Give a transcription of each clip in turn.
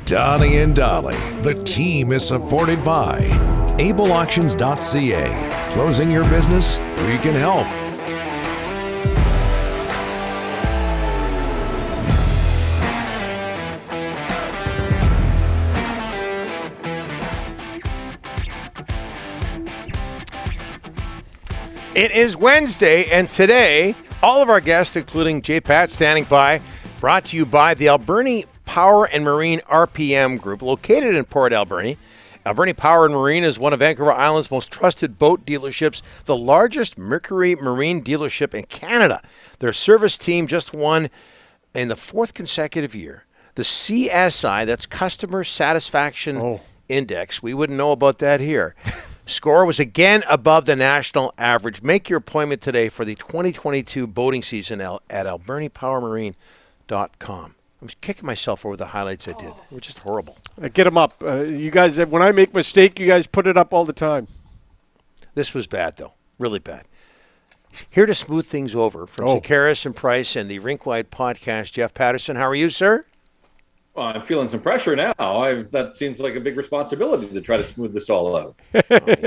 Donnie and Dolly, the team is supported by ableauctions.ca. Closing your business? We can help. It is Wednesday, and today, all of our guests, including J. Pat, standing by, brought to you by the Alberni Power and Marine RPM Group, located in Port Alberni. Alberni Power and Marine is one of Vancouver Island's most trusted boat dealerships, the largest Mercury Marine dealership in Canada. Their service team just won in the fourth consecutive year the CSI, that's Customer Satisfaction Index. We wouldn't know about that here. Score was again above the national average. Make your appointment today for the 2022 boating season at albernipowermarine.com. I'm kicking myself over the highlights I did. It was just horrible. Get them up. You guys, when I make a mistake, you guys put it up all the time. This was bad, though. Really bad. Here to smooth things over from Sakaris and Price and the Rink-wide podcast, Jeff Paterson. How are you, sir? Well, I'm feeling some pressure now. That seems like a big responsibility to try to smooth this all out.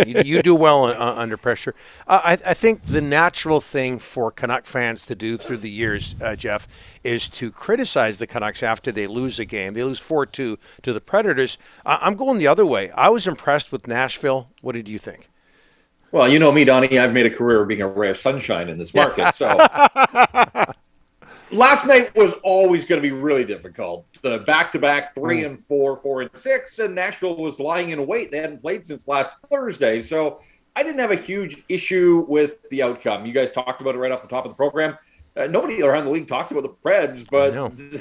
You do well under pressure. I think the natural thing for Canuck fans to do through the years, Jeff, is to criticize the Canucks after they lose a game. They lose 4-2 to the Predators. I'm going the other way. I was impressed with Nashville. What did you think? Well, you know me, Donnie. I've made a career of being a ray of sunshine in this market. So last night was always going to be really difficult. The back-to-back 3-4, 4-6, and Nashville was lying in wait. They hadn't played since last Thursday. So I didn't have a huge issue with the outcome. You guys talked about it right off the top of the program. Nobody around the league talks about the Preds, but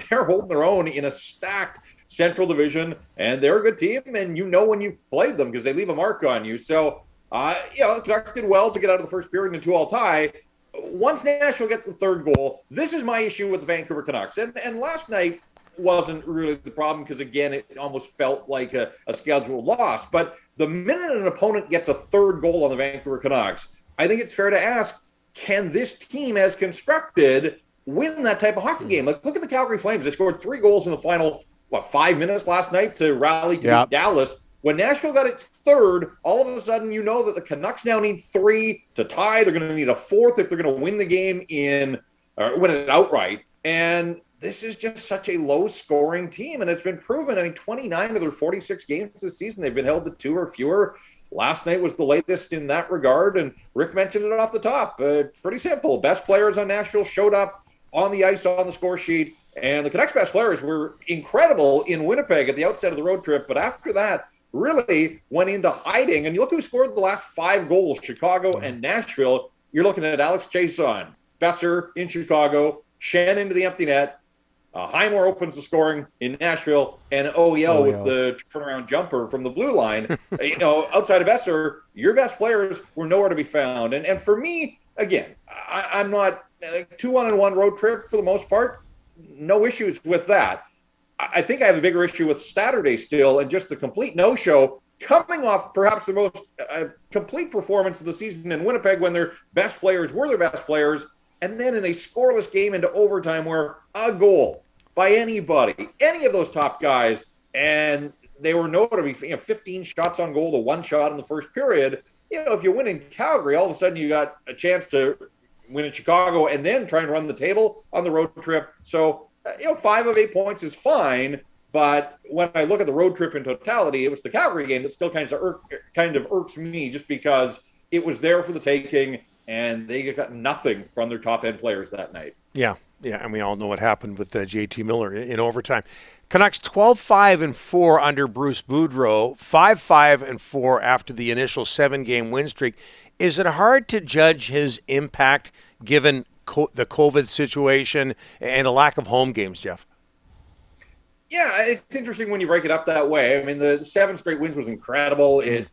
they're holding their own in a stacked Central Division, and they're a good team, and you know when you've played them because they leave a mark on you. So, the Canucks did well to get out of the first period in a 2-all tie. Once Nashville gets the third goal, this is my issue with the Vancouver Canucks. And last night wasn't really the problem because, again, it almost felt like a scheduled loss. But the minute an opponent gets a third goal on the Vancouver Canucks, I think it's fair to ask, can this team, as constructed, win that type of hockey game? Like, look at the Calgary Flames. They scored 3 goals in the final, 5 minutes last night to rally to beat Dallas. When Nashville got its third, all of a sudden you know that the Canucks now need 3 to tie. They're going to need a 4th if they're going to win the game win it outright. And this is just such a low-scoring team, and it's been proven. I mean, 29 of their 46 games this season, they've been held to 2 or fewer. Last night was the latest in that regard, and Rick mentioned it off the top. Pretty simple. Best players on Nashville showed up on the ice on the score sheet, and the Canucks' best players were incredible in Winnipeg at the outset of the road trip, but after that, really went into hiding. And you look who scored the last 5 goals, Chicago and Nashville. You're looking at Alex Chason, Besser in Chicago, Shen into the empty net. Highmore opens the scoring in Nashville, and OEL with the turnaround jumper from the blue line. Outside of Besser, your best players were nowhere to be found. And for me, again, I'm not 2-1-1 road trip for the most part. No issues with that. I think I have a bigger issue with Saturday still, and just the complete no-show, coming off perhaps the most complete performance of the season in Winnipeg when their best players were their best players, and then in a scoreless game into overtime where a goal by anybody, any of those top guys, and they were nowhere to be 15 shots on goal to 1 shot in the first period. If you win in Calgary, all of a sudden you got a chance to win in Chicago and then try and run the table on the road trip. So, 5 of 8 points is fine, but when I look at the road trip in totality, it was the Calgary game that still kind of irks me just because it was there for the taking, and they got nothing from their top-end players that night. Yeah, and we all know what happened with JT Miller in overtime. Canucks 12-5-4 under Bruce Boudreau, 5-5-4 after the initial 7-game win streak. Is it hard to judge his impact given the COVID situation and a lack of home games, Jeff? Yeah, it's interesting when you break it up that way. I mean, the 7 straight wins was incredible. It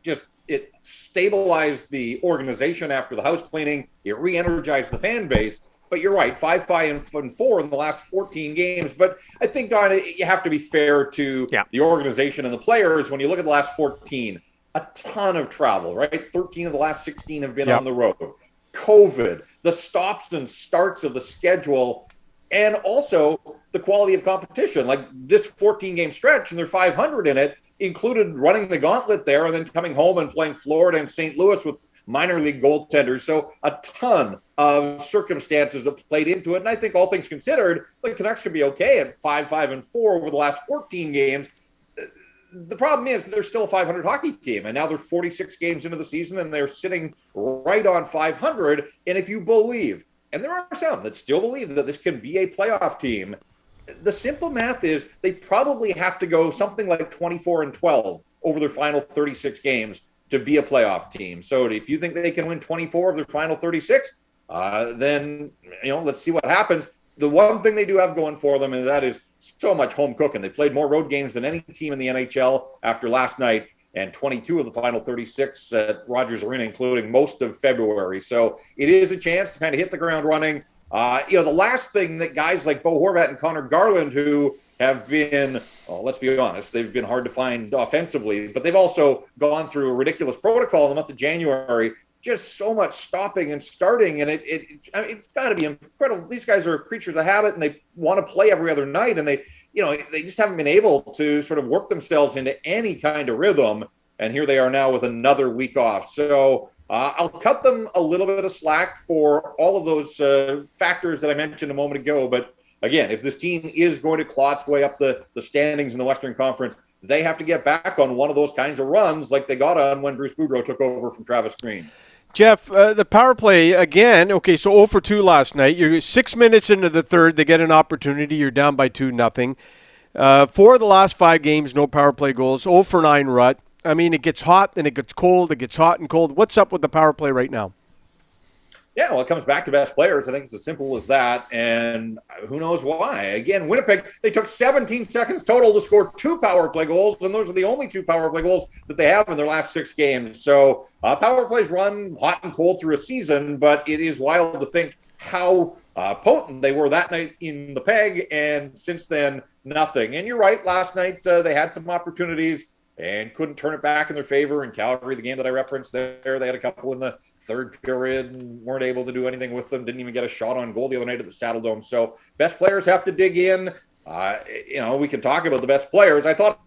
stabilized the organization after the house cleaning. It re-energized the fan base. But you're right, 5-5-4 in the last 14 games. But I think, Don, you have to be fair to the organization and the players. When you look at the last 14, a ton of travel, right? 13 of the last 16 have been on the road. COVID, the stops and starts of the schedule, and also the quality of competition. Like this 14-game stretch, and they're 500 in it, included running the gauntlet there and then coming home and playing Florida and St. Louis with minor league goaltenders. So a ton of circumstances that played into it. And I think all things considered, the Canucks could be okay at 5-4 over the last 14 games. The problem is they're still a 500 hockey team, and now they're 46 games into the season, and they're sitting right on 500. And if you believe, and there are some that still believe that this can be a playoff team, the simple math is they probably have to go something like 24-12 over their final 36 games to be a playoff team. So if you think they can win 24 of their final 36, then let's see what happens. The one thing they do have going for them, and that is so much home cooking. They played more road games than any team in the NHL after last night, and 22 of the final 36 at Rogers Arena, including most of February. So it is a chance to kind of hit the ground running. The last thing that guys like Bo Horvat and Connor Garland, who have been, let's be honest, they've been hard to find offensively, but they've also gone through a ridiculous protocol in the month of January. Just so much stopping and starting, and it's got to be incredible. These guys are creatures of habit, and they want to play every other night, and they just haven't been able to sort of work themselves into any kind of rhythm. And here they are now with another week off. So I'll cut them a little bit of slack for all of those factors that I mentioned a moment ago. But again, if this team is going to claw its way up the standings in the Western Conference, they have to get back on one of those kinds of runs like they got on when Bruce Boudreau took over from Travis Green. Jeff, the power play again. Okay, so 0 for 2 last night. You're 6 minutes into the third. They get an opportunity. You're down by 2-0. 4 of the last 5 games, no power play goals. 0 for 9 rut. I mean, it gets hot and it gets cold. It gets hot and cold. What's up with the power play right now? Yeah, well, it comes back to best players. I think it's as simple as that, and who knows why. Again, Winnipeg, they took 17 seconds total to score 2 power play goals, and those are the only 2 power play goals that they have in their last 6 games. So power plays run hot and cold through a season, but it is wild to think how potent they were that night in the peg, and since then, nothing. And you're right, last night they had some opportunities and couldn't turn it back in their favor. In Calgary, the game that I referenced there, they had a couple in the third period and weren't able to do anything with them. Didn't even get a shot on goal the other night at the Saddle Dome. So best players have to dig in. We can talk about the best players. I thought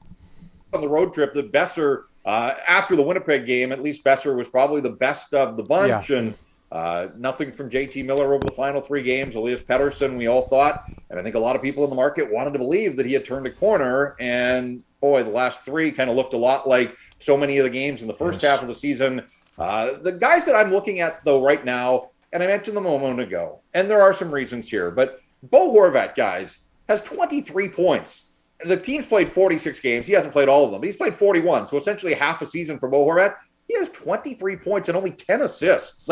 on the road trip that Besser, after the Winnipeg game, at least Besser was probably the best of the bunch. Yeah. And nothing from JT Miller over the final 3 games. Elias Paterson, we all thought, and I think a lot of people in the market wanted to believe that he had turned a corner. And boy, the last 3 kind of looked a lot like so many of the games in the first half of the season. The guys that I'm looking at, though, right now, and I mentioned them a moment ago, and there are some reasons here, but Bo Horvat, guys, has 23 points. The team's played 46 games. He hasn't played all of them, but he's played 41, so essentially half a season for Bo Horvat. He has 23 points and only 10 assists.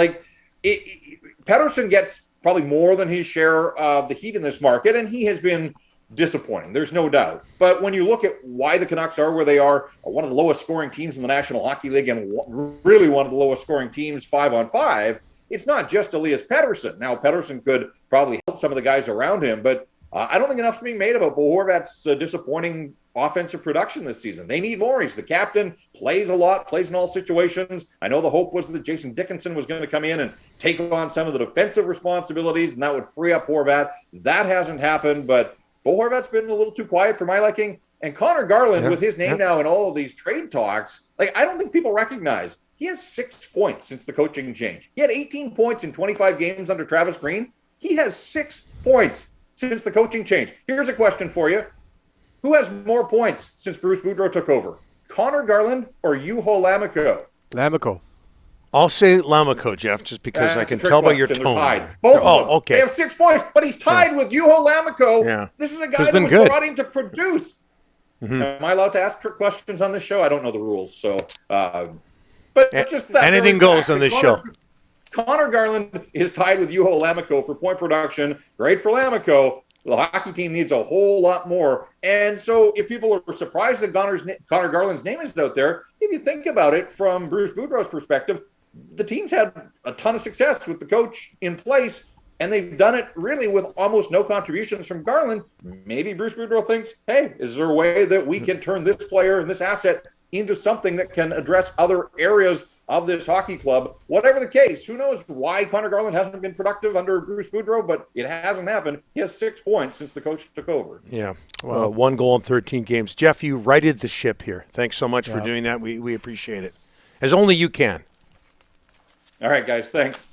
Paterson gets probably more than his share of the heat in this market, and he has been disappointing. There's no doubt. But when you look at why the Canucks are where they are, one of the lowest scoring teams in the National Hockey League and really one of the lowest scoring teams 5-on-5, it's not just Elias Paterson. Now, Paterson could probably help some of the guys around him, but I don't think enough's being made about Bo Horvat's disappointing offensive production this season. They need more. He's the captain, plays a lot, plays in all situations. I know the hope was that Jason Dickinson was going to come in and take on some of the defensive responsibilities, and that would free up Horvat. That hasn't happened, but Bo Horvat's been a little too quiet for my liking. And Connor Garland, with his name now in all of these trade talks, I don't think people recognize he has 6 points since the coaching change. He had 18 points in 25 games under Travis Green. He has 6 points since the coaching change. Here's a question for you. Who has more points since Bruce Boudreau took over? Connor Garland or Juho Lammikko? Lammikko. I'll say Lammikko, Jeff, just because I can tell by your tone. Both of them. Okay. They have 6 points, but he's tied with Juho Lammikko. Yeah. This is a guy that was brought in to produce. Mm-hmm. Am I allowed to ask trick questions on this show? I don't know the rules, so. But just that anything goes on this show. Connor Garland is tied with Juho Lammikko for point production. Great for Lammikko. The hockey team needs a whole lot more. And so if people are surprised that Connor Garland's name is out there, if you think about it from Bruce Boudreau's perspective, the team's had a ton of success with the coach in place, and they've done it really with almost no contributions from Garland. Maybe Bruce Boudreau thinks, hey, is there a way that we can turn this player and this asset into something that can address other areas of this hockey club. Whatever the case, who knows why Connor Garland hasn't been productive under Bruce Boudreau, but it hasn't happened. He has 6 points since the coach took over. Yeah. 1 goal in 13 games. Jeff, you righted the ship here. Thanks so much for doing that. We appreciate it. As only you can. All right, guys. Thanks.